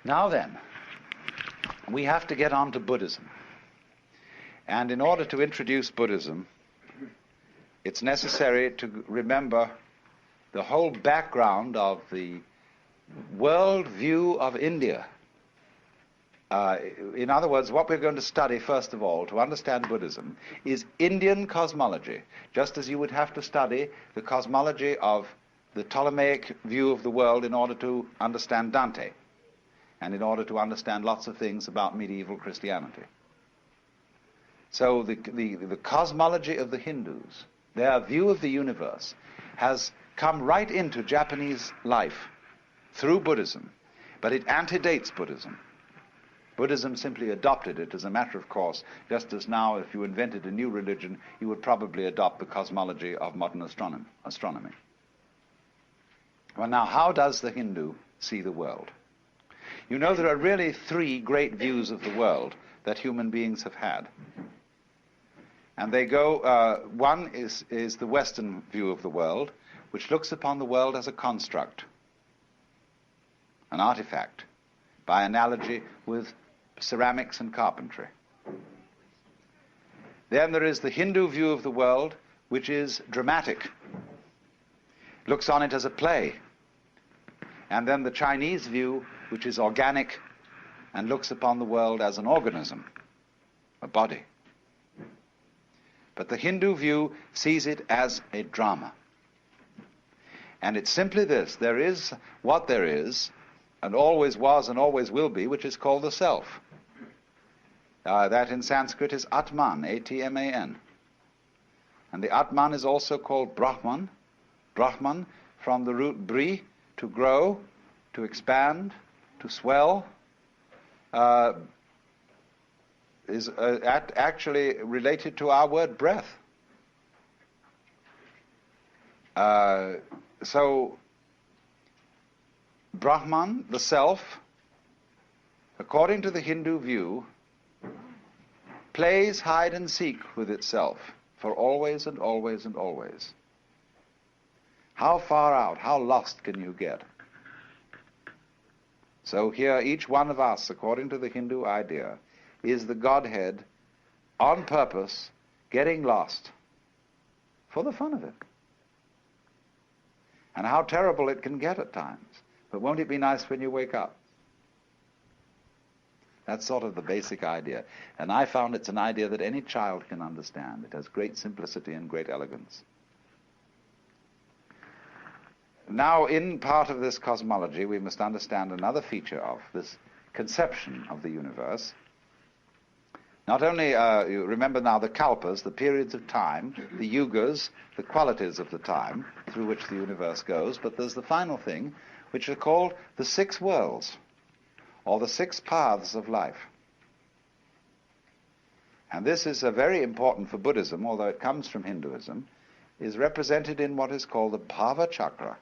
Now then, we have to get on to Buddhism. And in order to introduce Buddhism, it's necessary to remember the whole background of the world view of India. In other words, what we're going to study, first of all, to understand Buddhism, is Indian cosmology, just as you would have to study the cosmology of the Ptolemaic view of the world in order to understand Dante, and in order to understand lots of things about medieval Christianity. So the cosmology of the Hindus, their view of the universe, has come right into Japanese life through Buddhism, but it antedates Buddhism. Buddhism simply adopted it as a matter of course, just as now if you invented a new religion, you would probably adopt the cosmology of modern astronomy. Well, now, how does the Hindu see the world? You know, there are really three great views of the world that human beings have had. And they go, one is the Western view of the world, which looks upon the world as a construct, an artifact, by analogy with ceramics and carpentry. Then there is the Hindu view of the world, which is dramatic, looks on it as a play. And then the Chinese view, which is organic and looks upon the world as an organism, a body. But the Hindu view sees it as a drama. And it's simply this: there is what there is, and always was and always will be, which is called the self. That in Sanskrit is Atman, A-T-M-A-N. And the Atman is also called Brahman. Brahman, from the root bri, to grow, to expand, to swell, is actually related to our word breath. So, Brahman, the self, according to the Hindu view, plays hide and seek with itself for always and always and always. How far out, how lost can you get? So here, each one of us, according to the Hindu idea, is the Godhead on purpose, getting lost for the fun of it. And how terrible it can get at times. But won't it be nice when you wake up? That's sort of the basic idea. And I found it's an idea that any child can understand. It has great simplicity and great elegance. Now, in part of this cosmology, we must understand another feature of this conception of the universe. Not only, you remember now the kalpas, the periods of time, the yugas, the qualities of the time through which the universe goes, but there's the final thing, which are called the six worlds, or the six paths of life. And this is very important for Buddhism, although it comes from Hinduism, is represented in what is called the bhava chakra.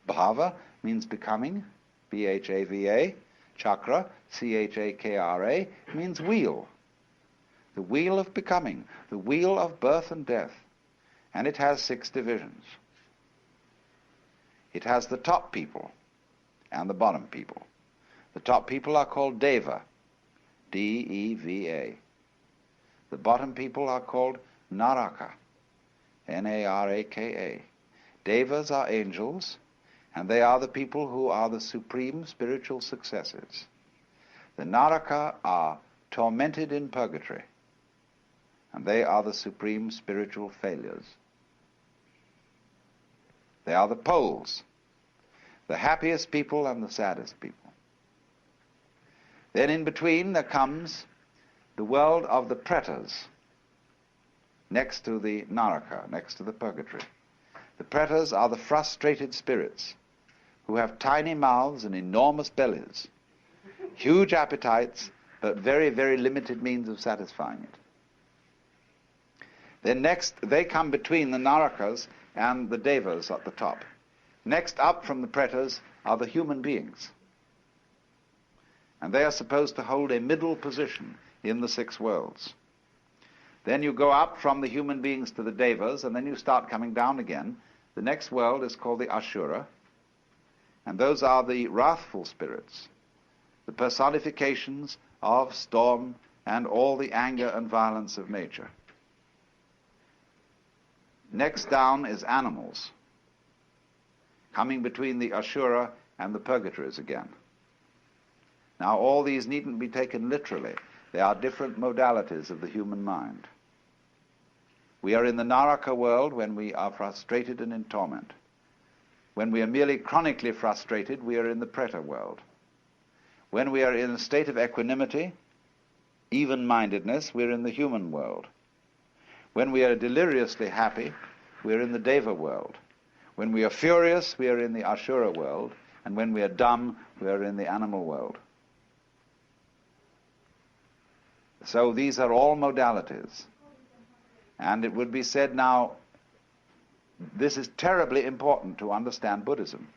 Bhava means becoming, B-H-A-V-A. Chakra, C-H-A-K-R-A, means wheel. The wheel of becoming, the wheel of birth and death. And it has 6 divisions. It has the top people and the bottom people. The top people are called Deva, D-E-V-A. The bottom people are called Naraka, N-A-R-A-K-A. Devas are angels, and they are the people who are the supreme spiritual successors. The Naraka are tormented in purgatory, and they are the supreme spiritual failures. They are the poles, the happiest people and the saddest people. Then in between there comes the world of the pretas, next to the Naraka, next to the purgatory. The pretas are the frustrated spirits who have tiny mouths and enormous bellies, huge appetites, but very, very limited means of satisfying it. Then next, they come between the Narakas and the Devas at the top. Next up from the pretas are the human beings. And they are supposed to hold a middle position in the 6 worlds. Then you go up from the human beings to the Devas, and then you start coming down again. The next world is called the Ashura, and those are the wrathful spirits the personifications of storm and all the anger and violence of nature. Next down is animals, coming between the Ashura and the purgatories again. Now all these needn't be taken literally. They are different modalities of the human mind. We are in the Naraka world when we are frustrated and in torment. When we are merely chronically frustrated, we are in the Preta world. When we are in a state of equanimity, even-mindedness, we are in the human world. When we are deliriously happy, we are in the Deva world. When we are furious, we are in the Ashura world. And when we are dumb, we are in the animal world. So these are all modalities. And it would be said now, this is terribly important to understand Buddhism.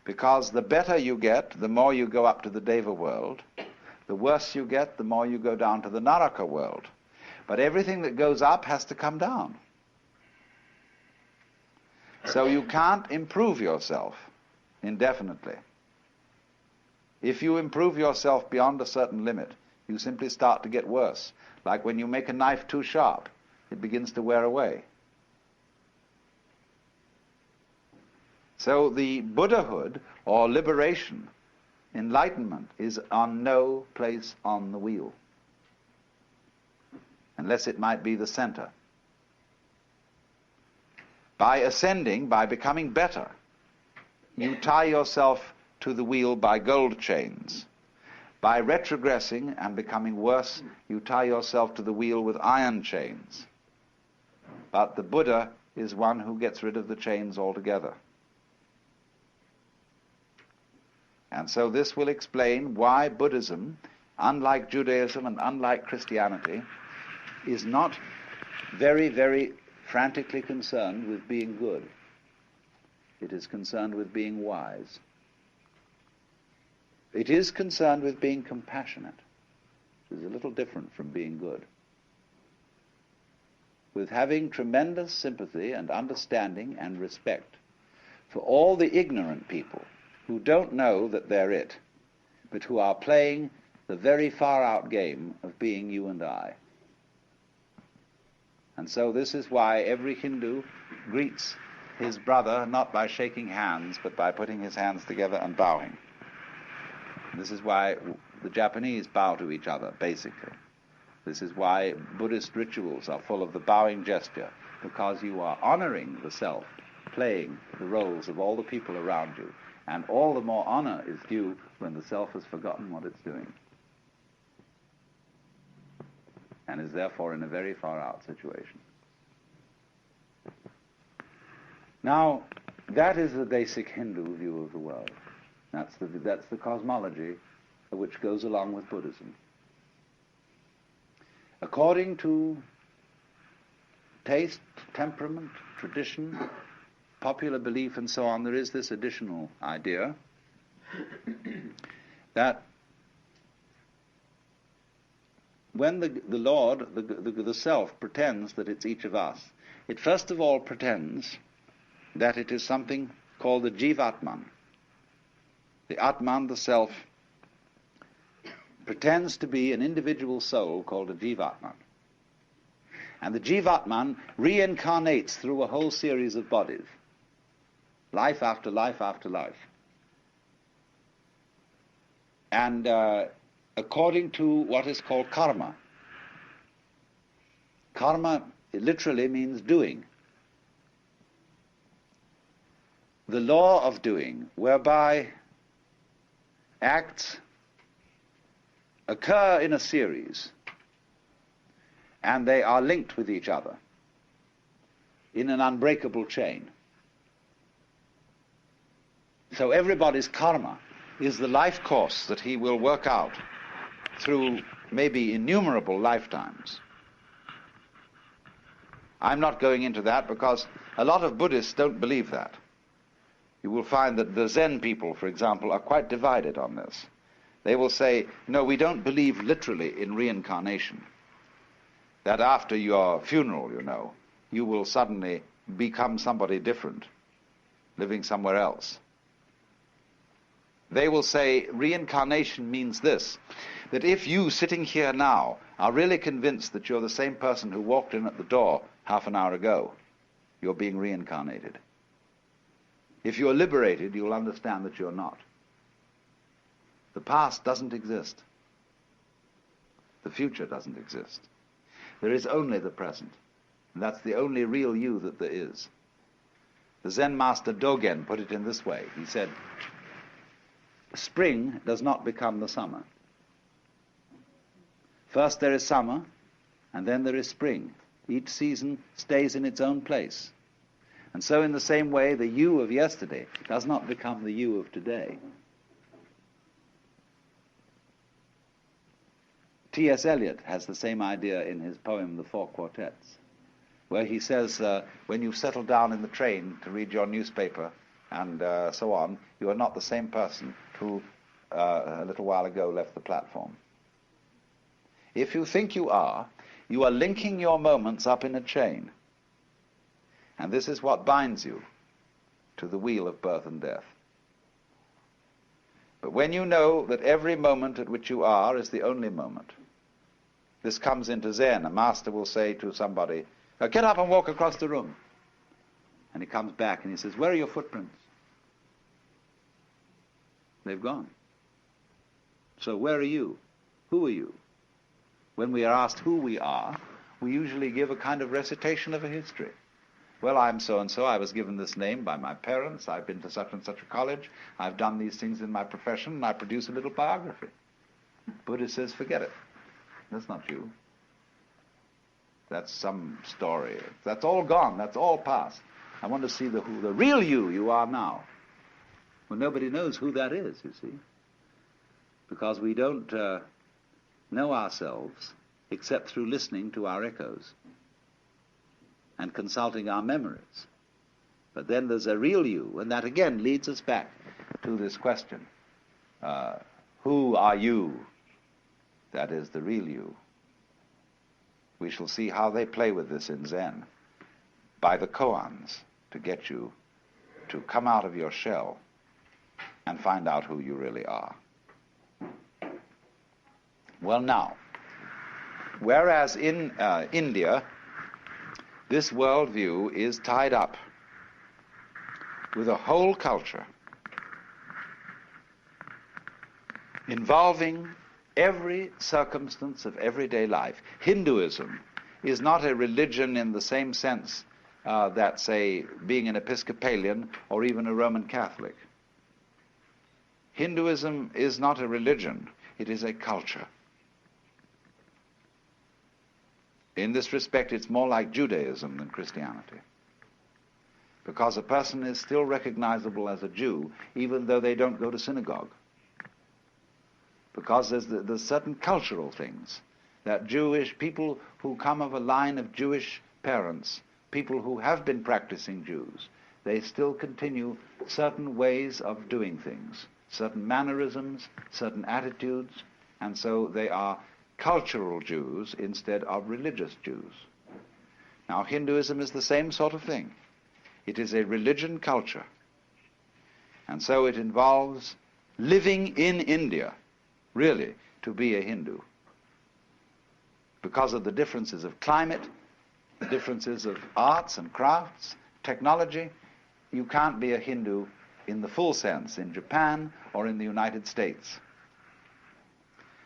Because the better you get, the more you go up to the Deva world. The worse you get, the more you go down to the Naraka world. But everything that goes up has to come down. So you can't improve yourself indefinitely. If you improve yourself beyond a certain limit, you simply start to get worse. Like when you make a knife too sharp, it begins to wear away. So the Buddhahood, or liberation, enlightenment, is on no place on the wheel, unless it might be the center. By ascending, by becoming better, you tie yourself to the wheel by gold chains. By retrogressing and becoming worse, you tie yourself to the wheel with iron chains. But the Buddha is one who gets rid of the chains altogether. And so this will explain why Buddhism, unlike Judaism and unlike Christianity, is not very, very frantically concerned with being good. It is concerned with being wise. It is concerned with being compassionate. It is a little different from being good. With having tremendous sympathy and understanding and respect for all the ignorant people who don't know that they're it, but who are playing the very far-out game of being you and I. And so this is why every Hindu greets his brother not by shaking hands, but by putting his hands together and bowing. This is why the Japanese bow to each other, basically. This is why Buddhist rituals are full of the bowing gesture, because you are honoring the self, playing the roles of all the people around you. And all the more honor is due when the self has forgotten what it's doing, and is therefore in a very far-out situation. Now, that is the basic Hindu view of the world. That's the cosmology which goes along with Buddhism. According to taste, temperament, tradition, popular belief and so on, there is this additional idea that when the Lord, the self, pretends that it's each of us, it first of all pretends that it is something called the Jivatman. The Atman, the self, pretends to be an individual soul called a Jivatman. And the Jivatman reincarnates through a whole series of bodies, life after life after life. And according to what is called karma, karma literally means doing. The law of doing, whereby acts occur in a series, and they are linked with each other in an unbreakable chain. So everybody's karma is the life course that he will work out through maybe innumerable lifetimes. I'm not going into that because a lot of Buddhists don't believe that. You will find that the Zen people, for example, are quite divided on this. They will say, no, we don't believe literally in reincarnation. That after your funeral, you will suddenly become somebody different, living somewhere else. They will say reincarnation means this, that if you, sitting here now, are really convinced that you're the same person who walked in at the door half an hour ago, you're being reincarnated. If you're liberated, you'll understand that you're not. The past doesn't exist. The future doesn't exist. There is only the present, and that's the only real you that there is. The Zen master Dogen put it in this way. He said, spring does not become the summer. First there is summer, and then there is spring. Each season stays in its own place. And so in the same way, the you of yesterday does not become the you of today. T.S. Eliot has the same idea in his poem, The Four Quartets, where he says, when you settle down in the train to read your newspaper and so on, you are not the same person who a little while ago left the platform. If you think you are linking your moments up in a chain. And this is what binds you to the wheel of birth and death. But when you know that every moment at which you are is the only moment, this comes into Zen. A master will say to somebody, get up and walk across the room. And he comes back and he says, where are your footprints? They've gone. So where are you? Who are you? When we are asked who we are, we usually give a kind of recitation of a history. Well, I'm so-and-so, I was given this name by my parents, I've been to such and such a college, I've done these things in my profession, and I produce a little biography. Buddha says, forget it. That's not you. That's some story. That's all gone, that's all past. I want to see the real you are now. Well, nobody knows who that is, you see. Because we don't know ourselves except through listening to our echoes and consulting our memories. But then there's a real you, and that again leads us back to this question. Who are you? That is the real you. We shall see how they play with this in Zen, by the koans, to get you to come out of your shell and find out who you really are. Well now, whereas in India, this worldview is tied up with a whole culture involving every circumstance of everyday life. Hinduism is not a religion in the same sense that, say, being an Episcopalian or even a Roman Catholic. Hinduism is not a religion, it is a culture. In this respect, it's more like Judaism than Christianity, because a person is still recognizable as a Jew even though they don't go to synagogue, because there's certain cultural things that Jewish people who come of a line of Jewish parents, people who have been practicing Jews, they still continue certain ways of doing things, certain mannerisms, certain attitudes, and so they are cultural Jews instead of religious Jews. Now, Hinduism is the same sort of thing. It is a religion culture, and so it involves living in India, really, to be a Hindu. Because of the differences of climate, the differences of arts and crafts, technology, you can't be a Hindu in the full sense in Japan or in the United States.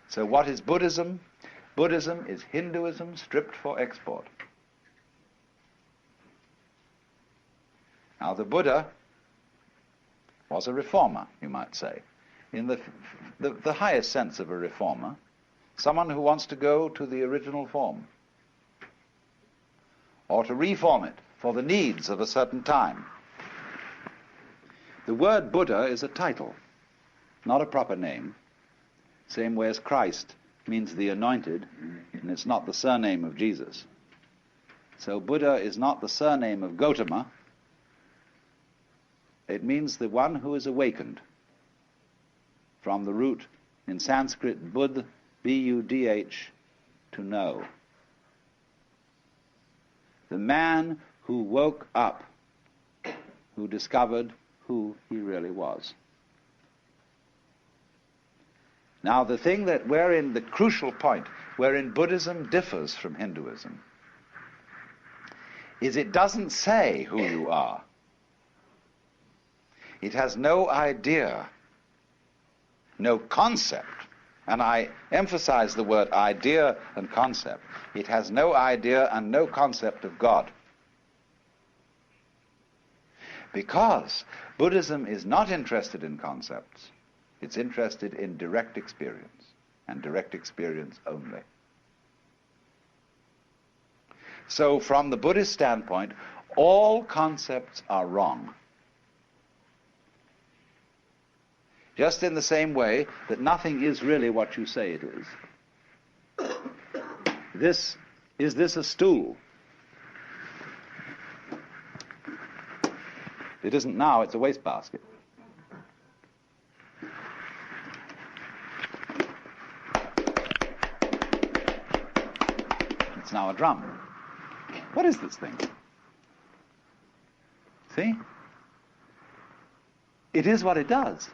So what is Buddhism? Buddhism is Hinduism stripped for export. Now the Buddha was a reformer, you might say, in the highest sense of a reformer, someone who wants to go to the original form, or to reform it for the needs of a certain time. The word Buddha is a title, not a proper name, same way as Christ means the anointed, and it's not the surname of Jesus. So Buddha is not the surname of Gautama, it means the one who is awakened, from the root in Sanskrit Budh, B-U-D-H, to know. The man who woke up, who discovered who he really was. Now, the thing that wherein the crucial point, wherein Buddhism differs from Hinduism, is it doesn't say who you are. It has no idea, no concept, and I emphasize the word idea and concept. It has no idea and no concept of God. Because Buddhism is not interested in concepts, it's interested in direct experience, and direct experience only. So from the Buddhist standpoint, all concepts are wrong. Just in the same way that nothing is really what you say it is. Is this a stool? It isn't now, it's a wastebasket. It's now a drum. What is this thing? See? It is what it does.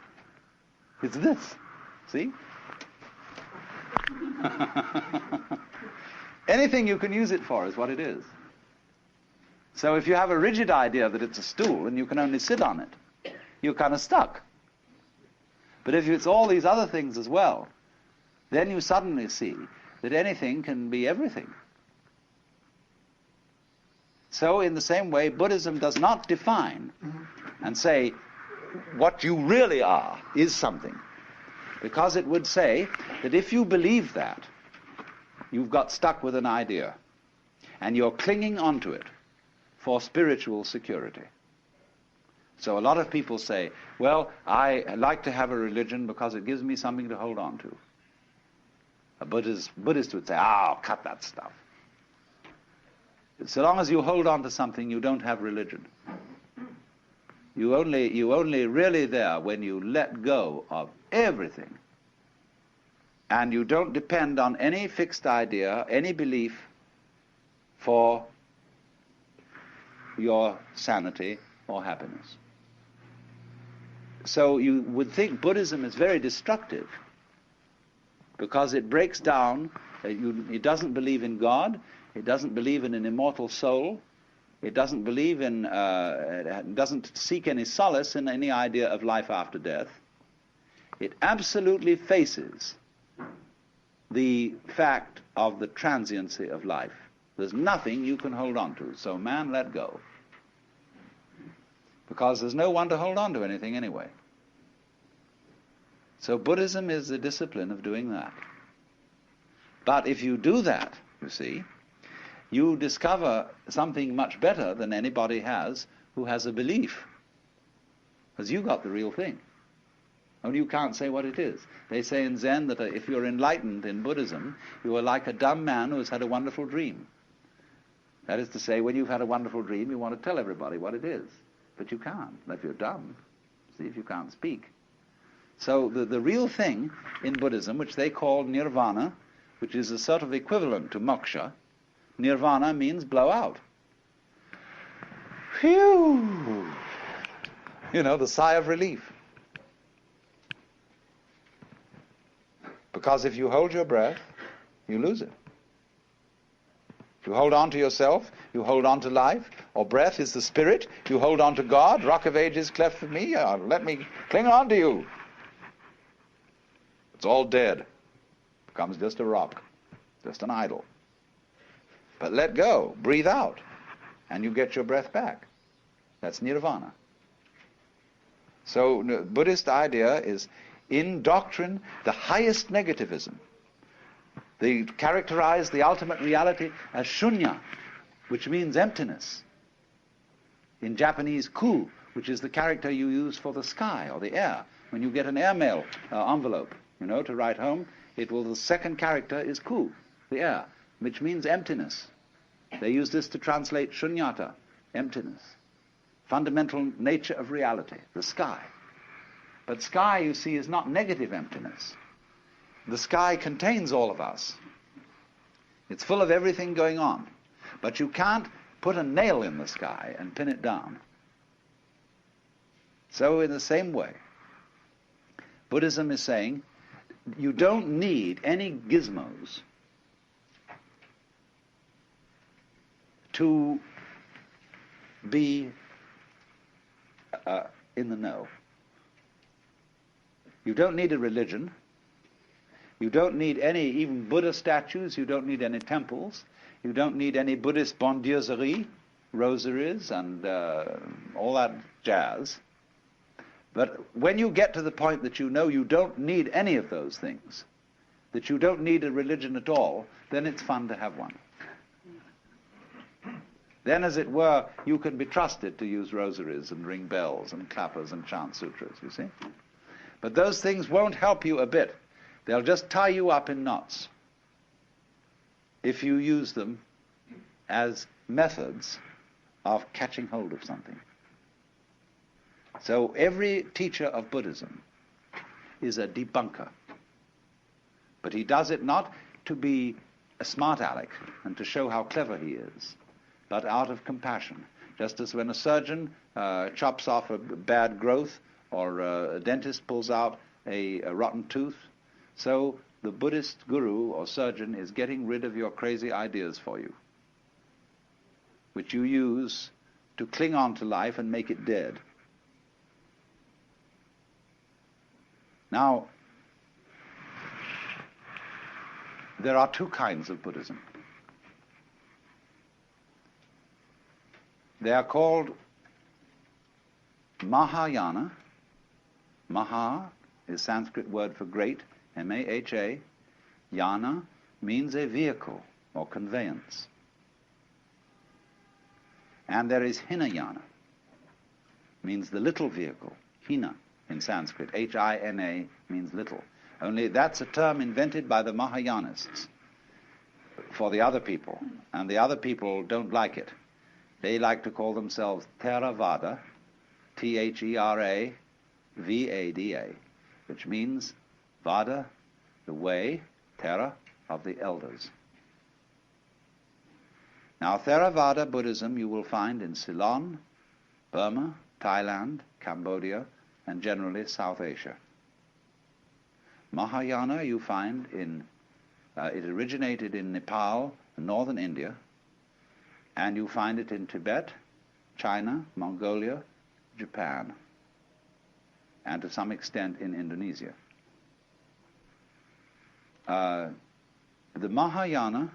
It's this. See? Anything you can use it for is what it is. So if you have a rigid idea that it's a stool and you can only sit on it, you're kind of stuck. But if it's all these other things as well, then you suddenly see that anything can be everything. So in the same way, Buddhism does not define and say what you really are is something. Because it would say that if you believe that, you've got stuck with an idea and you're clinging onto it for spiritual security. So a lot of people say, well, I like to have a religion because it gives me something to hold on to. A Buddhist would say, oh, cut that stuff. So long as you hold on to something, you don't have religion. You only really there when you let go of everything. And you don't depend on any fixed idea, any belief for your sanity or happiness. So you would think Buddhism is very destructive because it breaks down, it doesn't believe in God, it doesn't believe in an immortal soul, it doesn't believe in, doesn't seek any solace in any idea of life after death. It absolutely faces the fact of the transiency of life. There's nothing you can hold on to, so man, let go. Because there's no one to hold on to anything anyway. So Buddhism is the discipline of doing that. But if you do that, you see, you discover something much better than anybody has who has a belief. Because you got the real thing. Only you can't say what it is. They say in Zen that if you're enlightened in Buddhism, you are like a dumb man who has had a wonderful dream. That is to say, when you've had a wonderful dream, you want to tell everybody what it is. But you can't, if you're dumb. See, if you can't speak. So the real thing in Buddhism, which they call nirvana, which is a sort of equivalent to moksha, nirvana means blow out. Phew! You know, the sigh of relief. Because if you hold your breath, you lose it. If you hold on to yourself, you hold on to life, or breath is the spirit, you hold on to God, rock of ages cleft for me, let me cling on to you. It's all dead. Becomes just a rock, just an idol. But let go, breathe out, and you get your breath back. That's nirvana. So the Buddhist idea is, in doctrine, the highest negativism. They characterize the ultimate reality as shunya, which means emptiness. In Japanese, ku, which is the character you use for the sky or the air. When you get an airmail envelope, to write home, the second character is ku, the air, which means emptiness. They use this to translate shunyata, emptiness. Fundamental nature of reality, the sky. But sky, you see, is not negative emptiness. The sky contains all of us. It's full of everything going on. But you can't put a nail in the sky and pin it down. So in the same way, Buddhism is saying, you don't need any gizmos to be in the know. You don't need a religion. You don't need any, even Buddha statues. You don't need any temples. You don't need any Buddhist bondieuserie, rosaries, and all that jazz. But when you get to the point that you know you don't need any of those things, that you don't need a religion at all, then it's fun to have one. Then, as it were, you can be trusted to use rosaries and ring bells and clappers and chant sutras, you see. But those things won't help you a bit. They'll just tie you up in knots if you use them as methods of catching hold of something. So every teacher of Buddhism is a debunker. But he does it not to be a smart aleck and to show how clever he is, but out of compassion. Just as when a surgeon chops off a bad growth, or a dentist pulls out a rotten tooth, so the Buddhist guru or surgeon is getting rid of your crazy ideas for you, which you use to cling on to life and make it dead. Now, there are two kinds of Buddhism. They are called Mahayana. Maha is Sanskrit word for great, M-A-H-A. Yana means a vehicle or conveyance. And there is Hinayana, means the little vehicle. Hina in Sanskrit, H-I-N-A, means little. Only that's a term invented by the Mahayanists for the other people, and the other people don't like it. They like to call themselves Theravada, T-H-E-R-A, V-A-D-A, which means Vada, the way, Thera, of the elders. Now, Theravada Buddhism you will find in Ceylon, Burma, Thailand, Cambodia, and generally South Asia. Mahayana you find in, it originated in Nepal, northern India, and you find it in Tibet, China, Mongolia, Japan, and to some extent in Indonesia. The Mahayana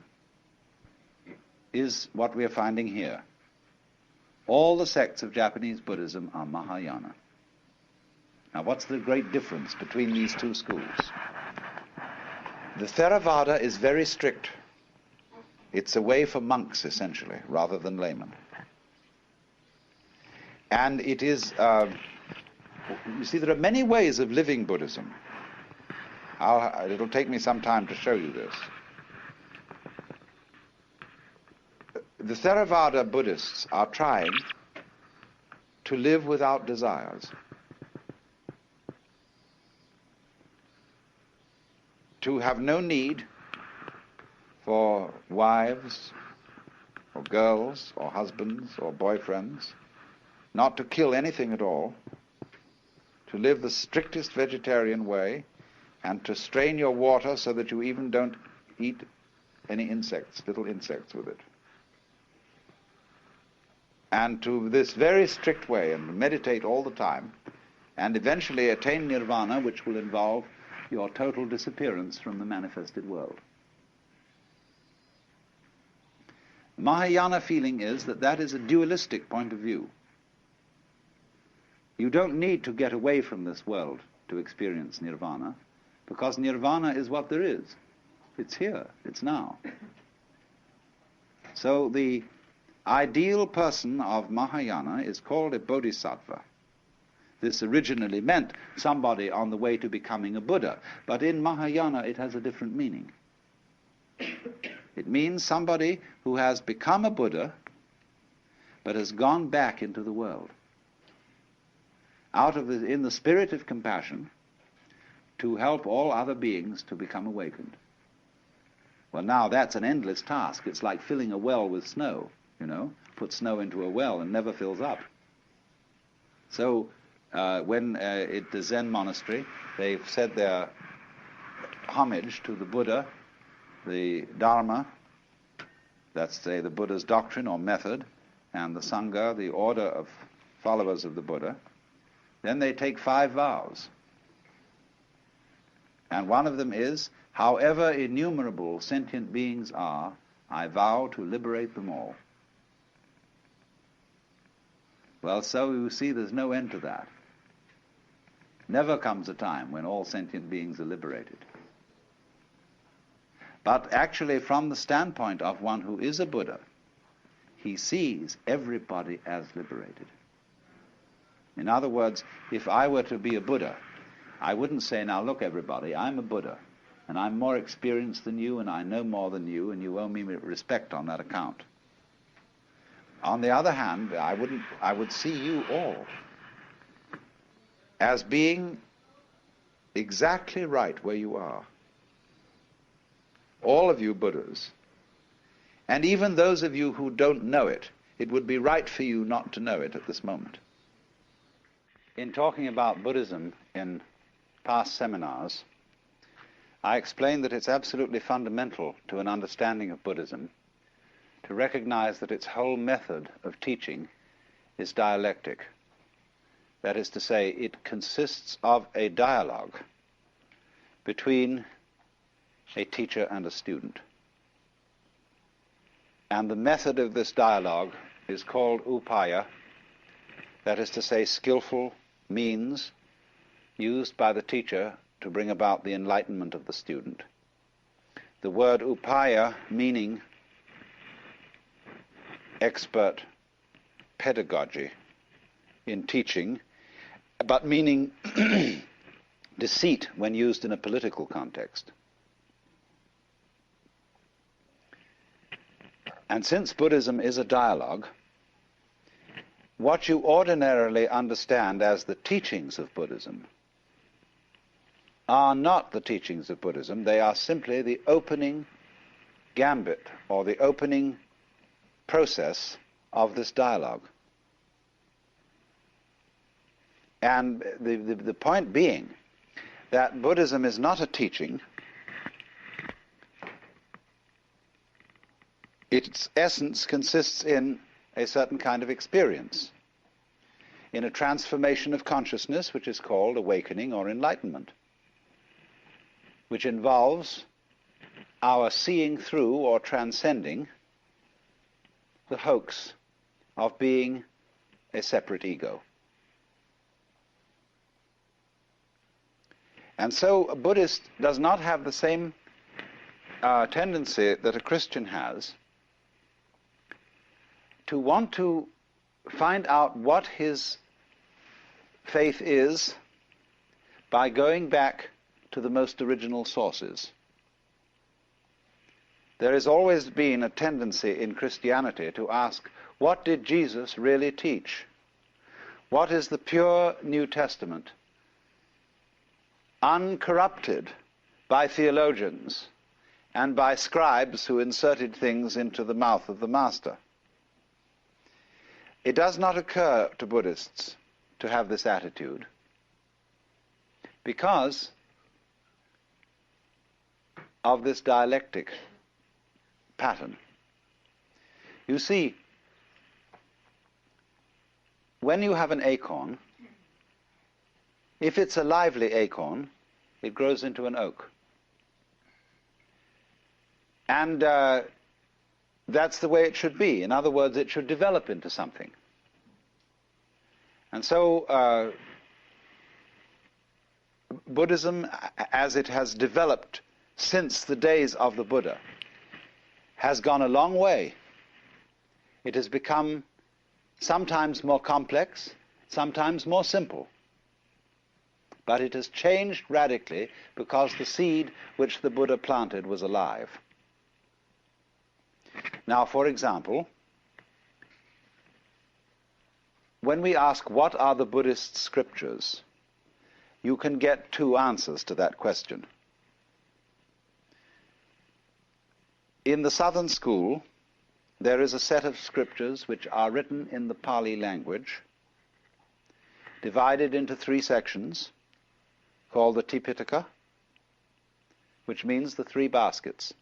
is what we are finding here. All the sects of Japanese Buddhism are Mahayana. Now, what's the great difference between these two schools? The Theravada is very strict. It's a way for monks, essentially, rather than laymen. And it is, you see, there are many ways of living Buddhism. It'll take me some time to show you this. The Theravada Buddhists are trying to live without desires, to have no need for wives or girls or husbands or boyfriends, not to kill anything at all, to live the strictest vegetarian way, and to strain your water so that you even don't eat any insects, little insects with it. And to this very strict way, and meditate all the time, and eventually attain nirvana, which will involve your total disappearance from the manifested world. Mahayana feeling is that that is a dualistic point of view. You don't need to get away from this world to experience nirvana, because nirvana is what there is. It's here, it's now. So the ideal person of Mahayana is called a bodhisattva. This originally meant somebody on the way to becoming a Buddha, but in Mahayana it has a different meaning. It means somebody who has become a Buddha, but has gone back into the world, in the spirit of compassion, to help all other beings to become awakened. Well, now that's an endless task. It's like filling a well with snow, you know. Put snow into a well and never fills up. So when at the Zen monastery, they've said their homage to the Buddha, the Dharma, let's say the Buddha's doctrine or method, and the Sangha, the order of followers of the Buddha, then they take 5 vows. And one of them is, however innumerable sentient beings are, I vow to liberate them all. Well, so you see there's no end to that. Never comes a time when all sentient beings are liberated. But actually, from the standpoint of one who is a Buddha, he sees everybody as liberated. In other words, if I were to be a Buddha, I wouldn't say, now look everybody, I'm a Buddha, and I'm more experienced than you, and I know more than you, and you owe me respect on that account. On the other hand, I would see you all as being exactly right where you are. All of you Buddhas, and even those of you who don't know it, it would be right for you not to know it at this moment. In talking about Buddhism in past seminars, I explained that it's absolutely fundamental to an understanding of Buddhism to recognize that its whole method of teaching is dialectic. That is to say, it consists of a dialogue between a teacher and a student. And the method of this dialogue is called upaya, that is to say, skillful means used by the teacher to bring about the enlightenment of the student. The word upaya meaning expert pedagogy in teaching, but meaning deceit when used in a political context. And since Buddhism is a dialogue, what you ordinarily understand as the teachings of Buddhism are not the teachings of Buddhism. They are simply the opening gambit or the opening process of this dialogue. And the point being that Buddhism is not a teaching. Its essence consists in a certain kind of experience, in a transformation of consciousness which is called awakening or enlightenment, which involves our seeing through or transcending the hoax of being a separate ego. And so a Buddhist does not have the same tendency that a Christian has to want to find out what his faith is by going back to the most original sources. There has always been a tendency in Christianity to ask, what did Jesus really teach? What is the pure New Testament, uncorrupted by theologians and by scribes who inserted things into the mouth of the master? It does not occur to Buddhists to have this attitude because of this dialectic pattern. You see, when you have an acorn, if it's a lively acorn, it grows into an oak. And that's the way it should be. In other words, it should develop into something. And so Buddhism, as it has developed since the days of the Buddha, has gone a long way. It has become sometimes more complex, sometimes more simple. But it has changed radically because the seed which the Buddha planted was alive. Now, for example, when we ask what are the Buddhist scriptures, you can get 2 answers to that question. In the Southern School, there is a set of scriptures which are written in the Pali language, divided into 3 sections, called the Tipitaka, which means the 3 baskets.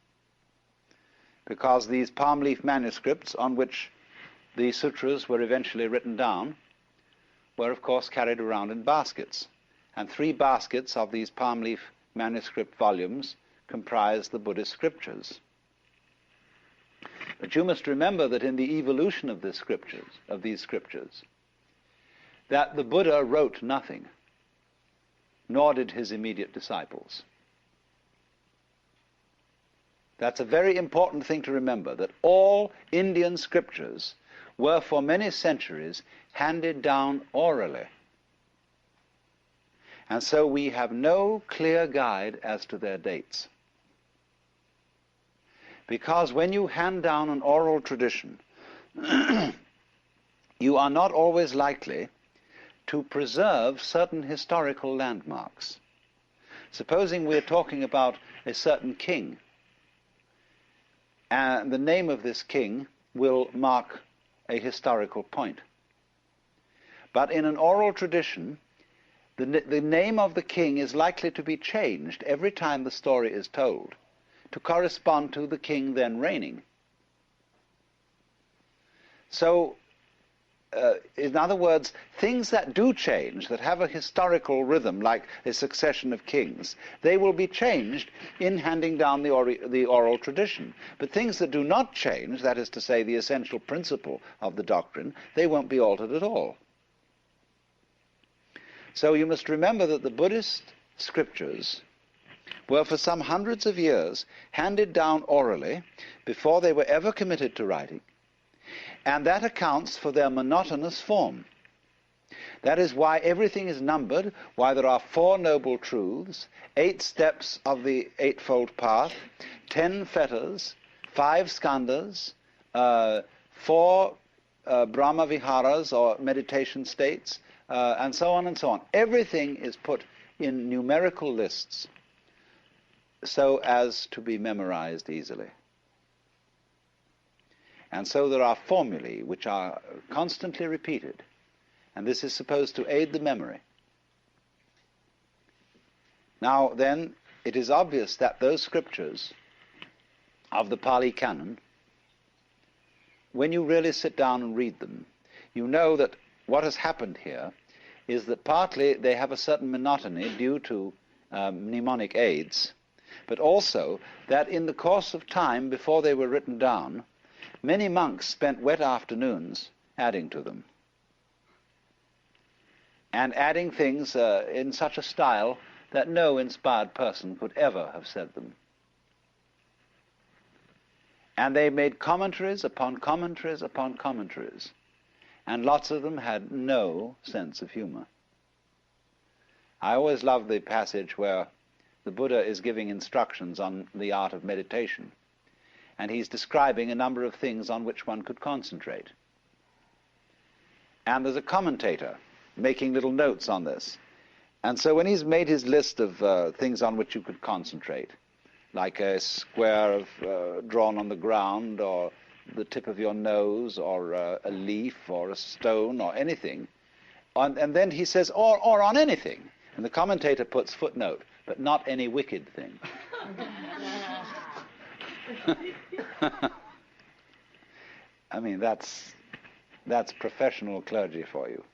Because these palm leaf manuscripts on which the sutras were eventually written down were, of course, carried around in baskets. And 3 baskets of these palm leaf manuscript volumes comprise the Buddhist scriptures. But you must remember that in the evolution of these scriptures, that the Buddha wrote nothing, nor did his immediate disciples. That's a very important thing to remember, that all Indian scriptures were for many centuries handed down orally. And so we have no clear guide as to their dates. Because when you hand down an oral tradition, you are not always likely to preserve certain historical landmarks. Supposing we're talking about a certain king, and the name of this king will mark a historical point. But in an oral tradition, the name of the king is likely to be changed every time the story is told to correspond to the king then reigning. So, in other words, things that do change, that have a historical rhythm, like a succession of kings, they will be changed in handing down the oral tradition. But things that do not change, that is to say, the essential principle of the doctrine, they won't be altered at all. So you must remember that the Buddhist scriptures were for some hundreds of years handed down orally before they were ever committed to writing. And that accounts for their monotonous form. That is why everything is numbered, why there are 4 noble truths, 8 steps of the Eightfold Path, 10 fetters, 5 skandhas, 4 Brahma Viharas or meditation states, and so on and so on. Everything is put in numerical lists so as to be memorized easily. And so there are formulae which are constantly repeated, and this is supposed to aid the memory. Now then, it is obvious that those scriptures of the Pali Canon, when you really sit down and read them, you know that what has happened here is that partly they have a certain monotony due to mnemonic aids, but also that in the course of time before they were written down, many monks spent wet afternoons adding to them, and adding things in such a style that no inspired person could ever have said them. And they made commentaries upon commentaries upon commentaries, and lots of them had no sense of humor. I always love the passage where the Buddha is giving instructions on the art of meditation, and he's describing a number of things on which one could concentrate. And there's a commentator making little notes on this. And so when he's made his list of things on which you could concentrate, like a square drawn on the ground, or the tip of your nose, or a leaf, or a stone, or anything, and then he says, or on anything. And the commentator puts footnote, but not any wicked thing. I mean, that's professional clergy for you,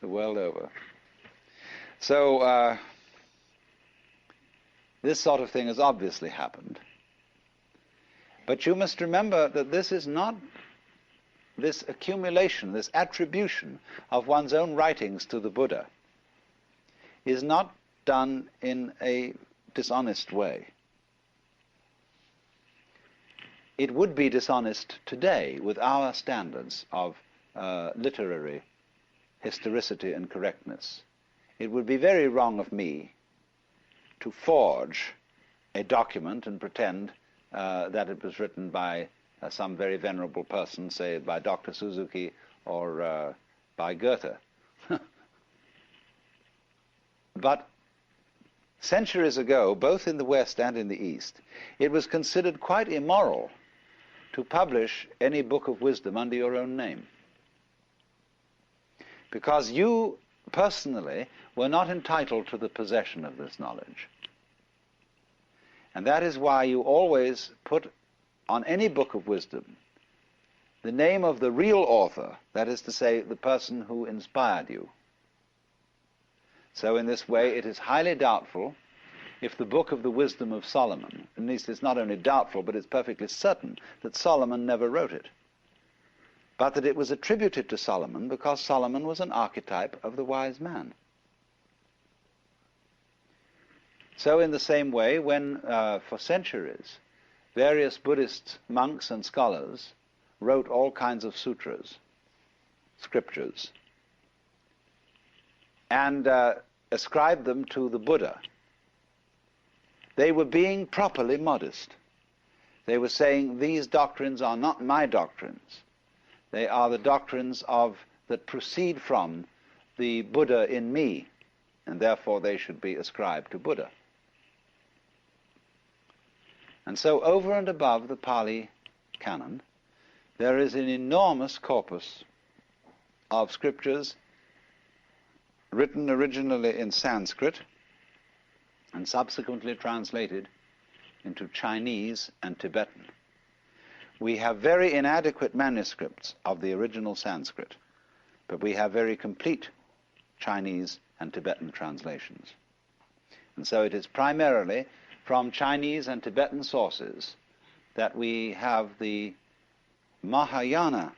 the world over. So this sort of thing has obviously happened. But you must remember that this is not, this accumulation, this attribution of one's own writings to the Buddha is not done in a dishonest way. It would be dishonest today with our standards of literary historicity and correctness. It would be very wrong of me to forge a document and pretend that it was written by some very venerable person, say by Dr. Suzuki or by Goethe. But centuries ago, both in the West and in the East, it was considered quite immoral to publish any book of wisdom under your own name, because you personally were not entitled to the possession of this knowledge. And that is why you always put on any book of wisdom the name of the real author, that is to say, the person who inspired you. So in this way, it is highly doubtful if the book of the wisdom of Solomon, at least it's not only doubtful, but it's perfectly certain that Solomon never wrote it, but that it was attributed to Solomon because Solomon was an archetype of the wise man. So in the same way, when for centuries various Buddhist monks and scholars wrote all kinds of sutras, scriptures, and ascribed them to the Buddha, they were being properly modest. They were saying, these doctrines are not my doctrines. They are the doctrines that proceed from the Buddha in me, and therefore they should be ascribed to Buddha. And so over and above the Pali canon, there is an enormous corpus of scriptures written originally in Sanskrit and subsequently translated into Chinese and Tibetan. We have very inadequate manuscripts of the original Sanskrit, but we have very complete Chinese and Tibetan translations. And so it is primarily from Chinese and Tibetan sources that we have the Mahayana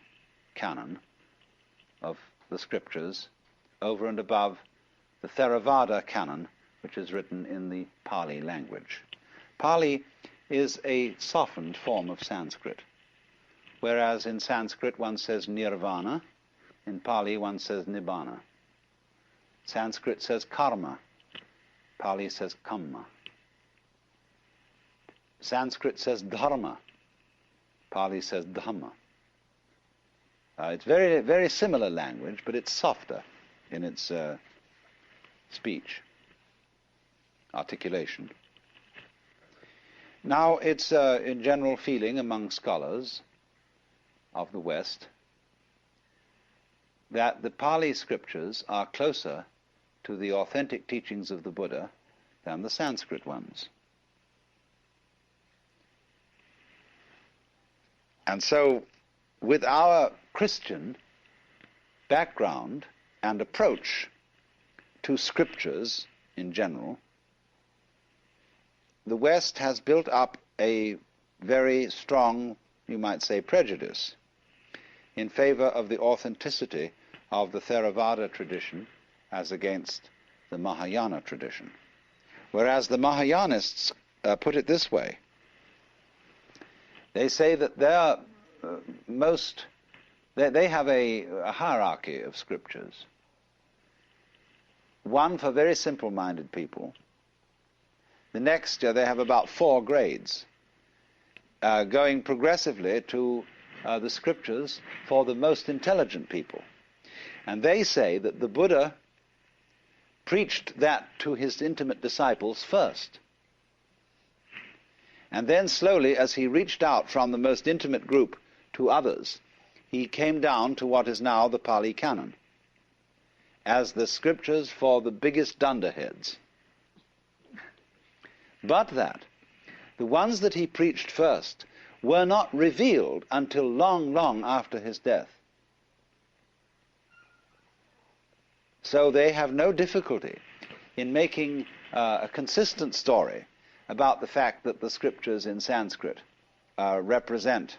canon of the scriptures over and above the Theravada canon, which is written in the Pali language. Pali is a softened form of Sanskrit, whereas in Sanskrit one says nirvana, in Pali one says nibbana. Sanskrit says karma, Pali says kamma. Sanskrit says dharma, Pali says dhamma. It's very, very similar language, but it's softer in its speech, articulation. Now, it's in general feeling among scholars of the West that the Pali scriptures are closer to the authentic teachings of the Buddha than the Sanskrit ones. And so, with our Christian background and approach to scriptures in general, the West has built up a very strong, you might say, prejudice in favor of the authenticity of the Theravada tradition as against the Mahayana tradition. Whereas the Mahayanists put it this way. They say that they have a hierarchy of scriptures. One for very simple-minded people. The next, they have about 4 grades, going progressively to the scriptures for the most intelligent people. And they say that the Buddha preached that to his intimate disciples first. And then slowly, as he reached out from the most intimate group to others, he came down to what is now the Pali Canon, as the scriptures for the biggest dunderheads. But that the ones that he preached first were not revealed until long, long after his death. So they have no difficulty in making a consistent story about the fact that the scriptures in Sanskrit represent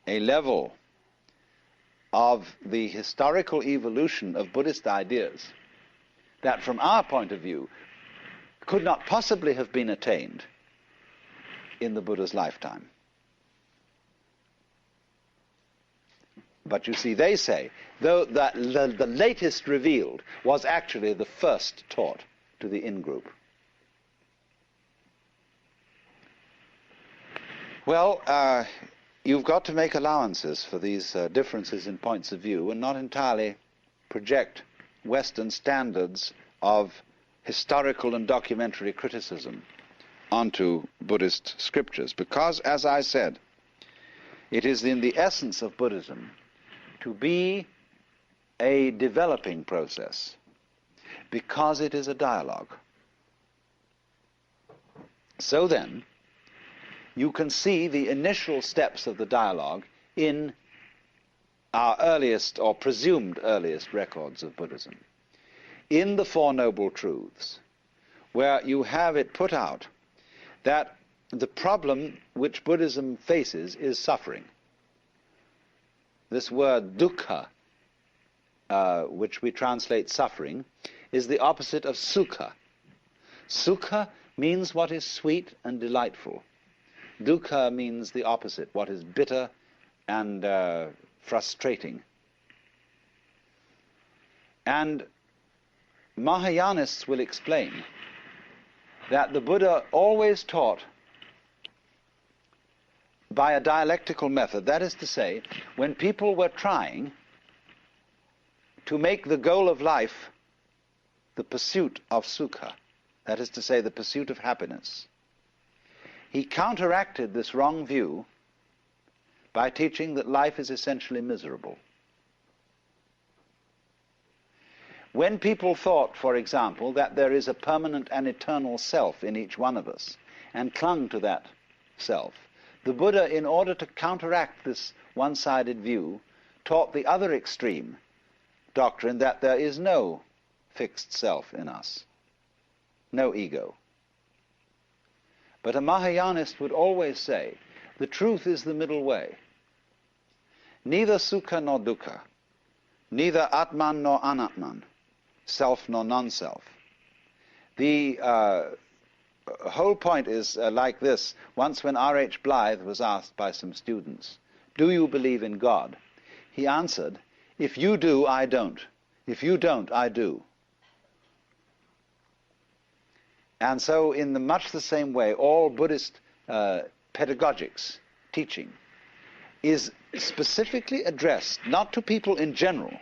a level of the historical evolution of Buddhist ideas that, from our point of view, could not possibly have been attained in the Buddha's lifetime. But you see, they say, though the latest revealed was actually the first taught to the in-group. Well, you've got to make allowances for these differences in points of view and not entirely project Western standards of historical and documentary criticism onto Buddhist scriptures. Because, as I said, it is in the essence of Buddhism to be a developing process, because it is a dialogue. So then, you can see the initial steps of the dialogue in our earliest or presumed earliest records of Buddhism, in the Four Noble Truths, where you have it put out that the problem which Buddhism faces is suffering. This word dukkha, which we translate suffering, is the opposite of sukha. Sukha means what is sweet and delightful. Dukkha means the opposite, what is bitter and frustrating. And Mahayanists will explain that the Buddha always taught by a dialectical method. That is to say, when people were trying to make the goal of life the pursuit of sukha, that is to say, the pursuit of happiness, he counteracted this wrong view by teaching that life is essentially miserable. When people thought, for example, that there is a permanent and eternal self in each one of us, and clung to that self, the Buddha, in order to counteract this one-sided view, taught the other extreme doctrine that there is no fixed self in us, no ego. But a Mahayanist would always say, the truth is the middle way. Neither sukha nor dukkha, neither atman nor anatman, self nor non-self. The whole point is like this. Once when R.H. Blythe was asked by some students, do you believe in God? He answered, if you do, I don't. If you don't, I do. And so in much the same way, all Buddhist pedagogics, teaching, is specifically addressed not to people in general,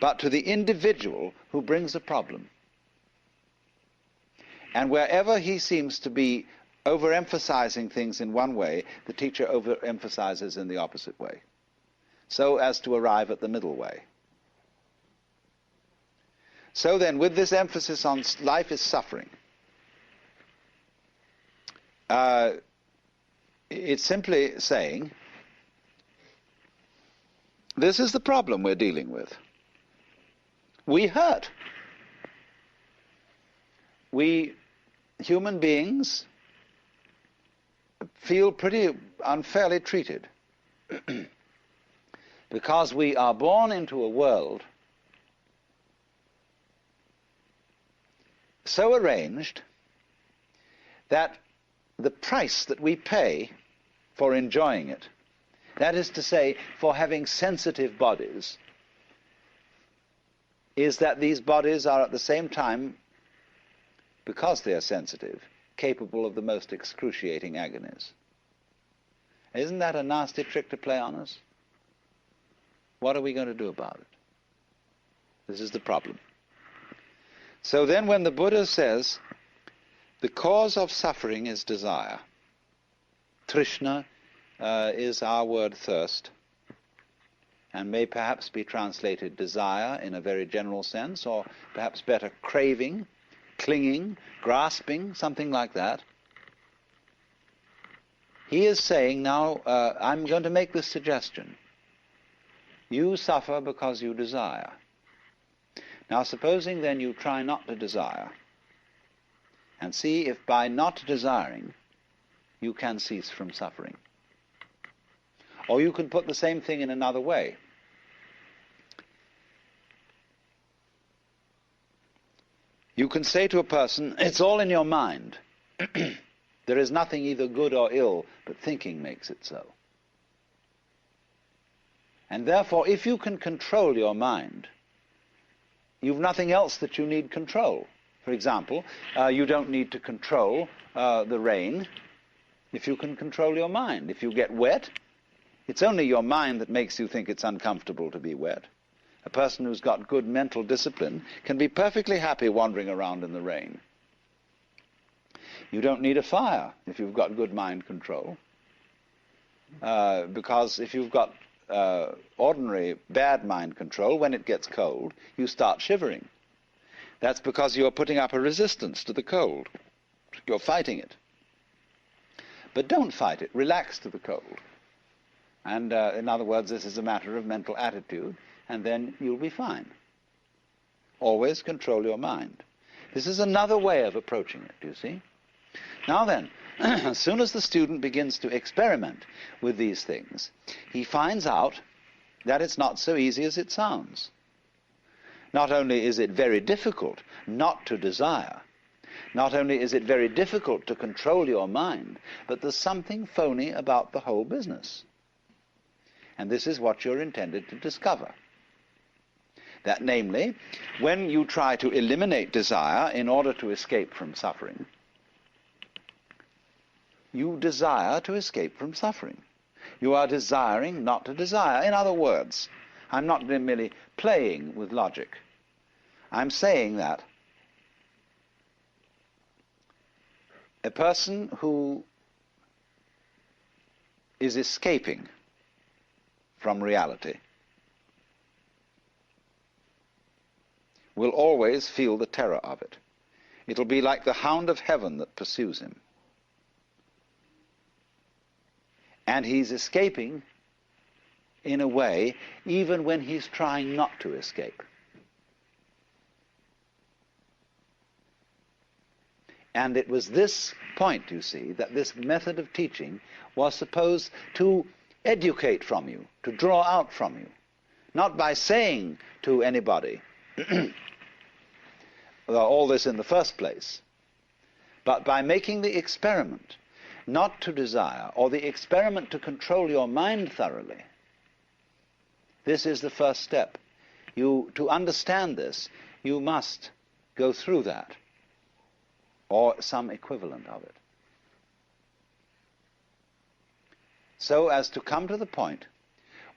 but to the individual who brings a problem. And wherever he seems to be overemphasizing things in one way, the teacher overemphasizes in the opposite way, so as to arrive at the middle way. So then, with this emphasis on life is suffering, it's simply saying, this is the problem we're dealing with. We hurt. We, human beings, feel pretty unfairly treated because we are born into a world so arranged that the price that we pay for enjoying it, that is to say, for having sensitive bodies, is that these bodies are at the same time, because they are sensitive, capable of the most excruciating agonies. Isn't that a nasty trick to play on us? What are we going to do about it? This is the problem. So then when the Buddha says, the cause of suffering is desire, Trishna is our word thirst, and may perhaps be translated desire in a very general sense, or perhaps better craving, clinging, grasping, something like that. He is saying now, I'm going to make this suggestion. You suffer because you desire. Now supposing then you try not to desire, and see if by not desiring you can cease from suffering. Or you can put the same thing in another way. You can say to a person, it's all in your mind. There is nothing either good or ill, but thinking makes it so. And therefore, if you can control your mind, you've nothing else that you need control. For example, you don't need to control the rain if you can control your mind. If you get wet, it's only your mind that makes you think it's uncomfortable to be wet. A person who's got good mental discipline can be perfectly happy wandering around in the rain. You don't need a fire if you've got good mind control. Because if you've got ordinary bad mind control, when it gets cold, you start shivering. That's because you're putting up a resistance to the cold. You're fighting it. But don't fight it. Relax to the cold. And in other words, this is a matter of mental attitude, and then you'll be fine. Always control your mind. This is another way of approaching it, do you see? Now then, as soon as the student begins to experiment with these things, he finds out that it's not so easy as it sounds. Not only is it very difficult not to desire, not only is it very difficult to control your mind, but there's something phony about the whole business. And this is what you're intended to discover. That, namely, when you try to eliminate desire in order to escape from suffering, you desire to escape from suffering. You are desiring not to desire. In other words, I'm not merely playing with logic. I'm saying that a person who is escaping from reality will always feel the terror of it. It'll be like the hound of heaven that pursues him. And he's escaping in a way even when he's trying not to escape. And it was this point, you see, that this method of teaching was supposed to educate from you, to draw out from you. Not by saying to anybody all this in the first place, but by making the experiment not to desire, or the experiment to control your mind thoroughly. This is the first step. To understand this, you must go through that, or some equivalent of it, so as to come to the point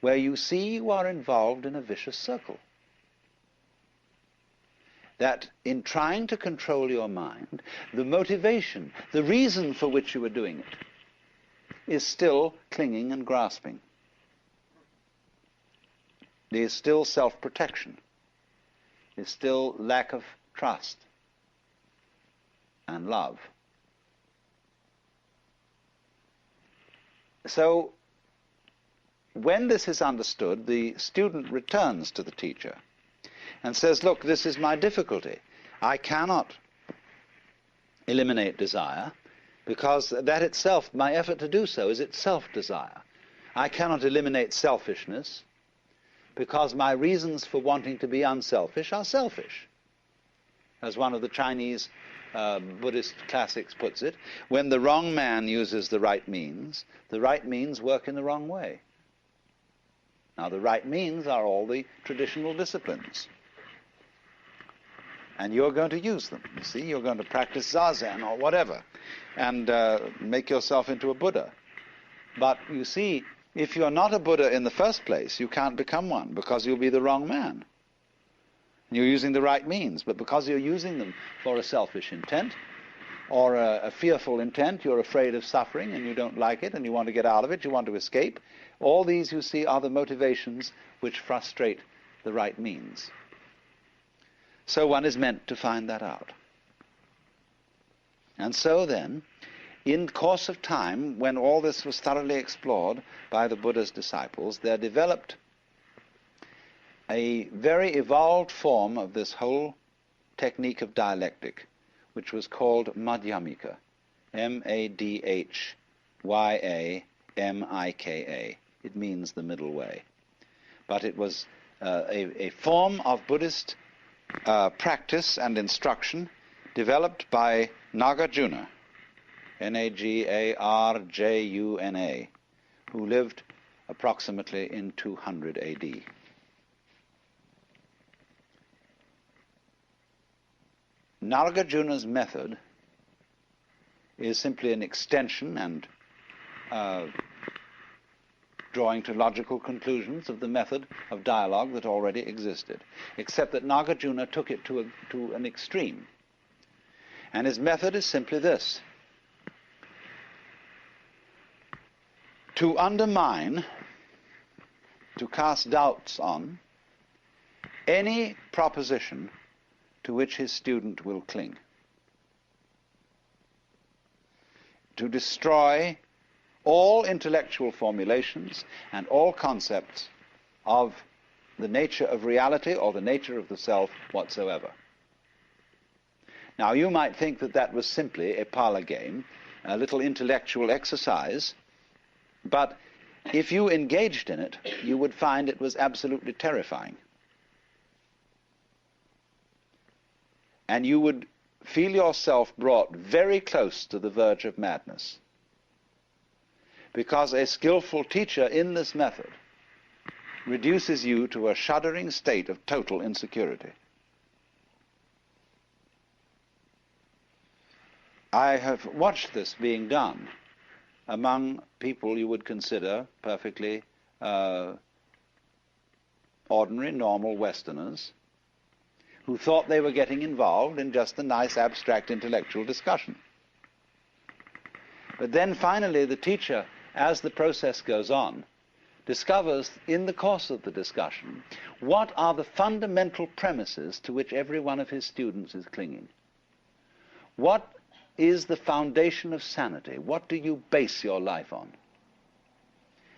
where you see you are involved in a vicious circle. That in trying to control your mind, the motivation, the reason for which you are doing it, is still clinging and grasping. There is still self-protection. There is still lack of trust and love. So, when this is understood, the student returns to the teacher and says, look, this is my difficulty. I cannot eliminate desire because that itself, my effort to do so, is itself desire. I cannot eliminate selfishness because my reasons for wanting to be unselfish are selfish. As one of the Chinese Buddhist classics puts it, when the wrong man uses the right means work in the wrong way. Now, the right means are all the traditional disciplines. And you're going to use them. You see, you're going to practice zazen or whatever and make yourself into a Buddha. But you see, if you're not a Buddha in the first place, you can't become one because you'll be the wrong man. You're using the right means, but because you're using them for a selfish intent or a fearful intent, you're afraid of suffering and you don't like it and you want to get out of it, you want to escape. All these, you see, are the motivations which frustrate the right means. So one is meant to find that out. And so then, in course of time, when all this was thoroughly explored by the Buddha's disciples, there developed a very evolved form of this whole technique of dialectic, which was called Madhyamika, M-A-D-H-Y-A-M-I-K-A. It means the middle way. But it was a form of Buddhist practice and instruction developed by Nagarjuna, N-A-G-A-R-J-U-N-A, who lived approximately in 200 A.D. Nagarjuna's method is simply an extension and drawing to logical conclusions of the method of dialogue that already existed, except that Nagarjuna took it to an extreme. And his method is simply this: to undermine, to cast doubts on any proposition to which his student will cling, to destroy all intellectual formulations and all concepts of the nature of reality or the nature of the self whatsoever. Now, you might think that that was simply a parlor game, a little intellectual exercise, but if you engaged in it, you would find it was absolutely terrifying. And you would feel yourself brought very close to the verge of madness. Because a skillful teacher in this method reduces you to a shuddering state of total insecurity. I have watched this being done among people you would consider perfectly ordinary, normal Westerners who thought they were getting involved in just a nice abstract intellectual discussion. But then finally the teacher, as the process goes on, discovers in the course of the discussion what are the fundamental premises to which every one of his students is clinging. What is the foundation of sanity? What do you base your life on?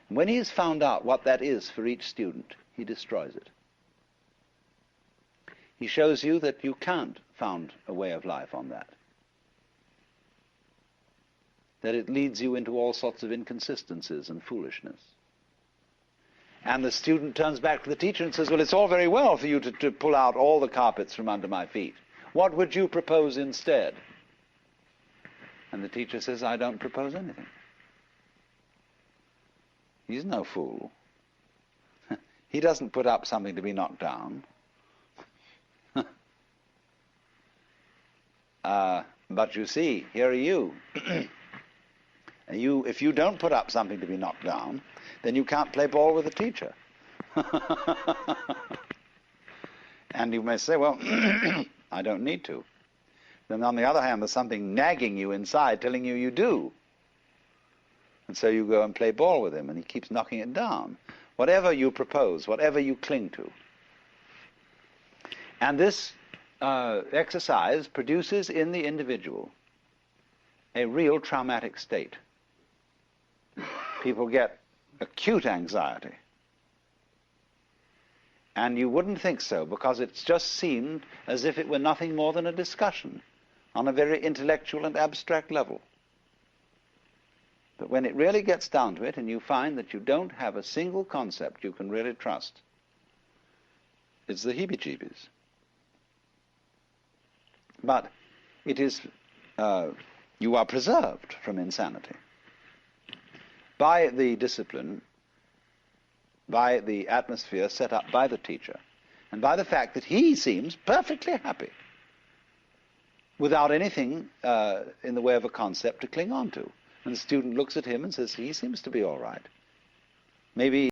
And when he has found out what that is for each student, he destroys it. He shows you that you can't found a way of life on that. That it leads you into all sorts of inconsistencies and foolishness. And the student turns back to the teacher and says, well, it's all very well for you to pull out all the carpets from under my feet. What would you propose instead? And the teacher says, I don't propose anything. He's no fool. He doesn't put up something to be knocked down. But you see, here are you. If you don't put up something to be knocked down, then you can't play ball with the teacher. And you may say, well, I don't need to. Then on the other hand, there's something nagging you inside telling you you do. And so you go and play ball with him, and he keeps knocking it down. Whatever you propose, whatever you cling to. And this exercise produces in the individual a real traumatic state. People get acute anxiety. And you wouldn't think so, because it's just seemed as if it were nothing more than a discussion on a very intellectual and abstract level. But when it really gets down to it, and you find that you don't have a single concept you can really trust, it's the heebie-jeebies. But it is, you are preserved from insanity by the discipline, by the atmosphere set up by the teacher, and by the fact that he seems perfectly happy without anything in the way of a concept to cling on to. And the student looks at him and says, he seems to be all right. Maybe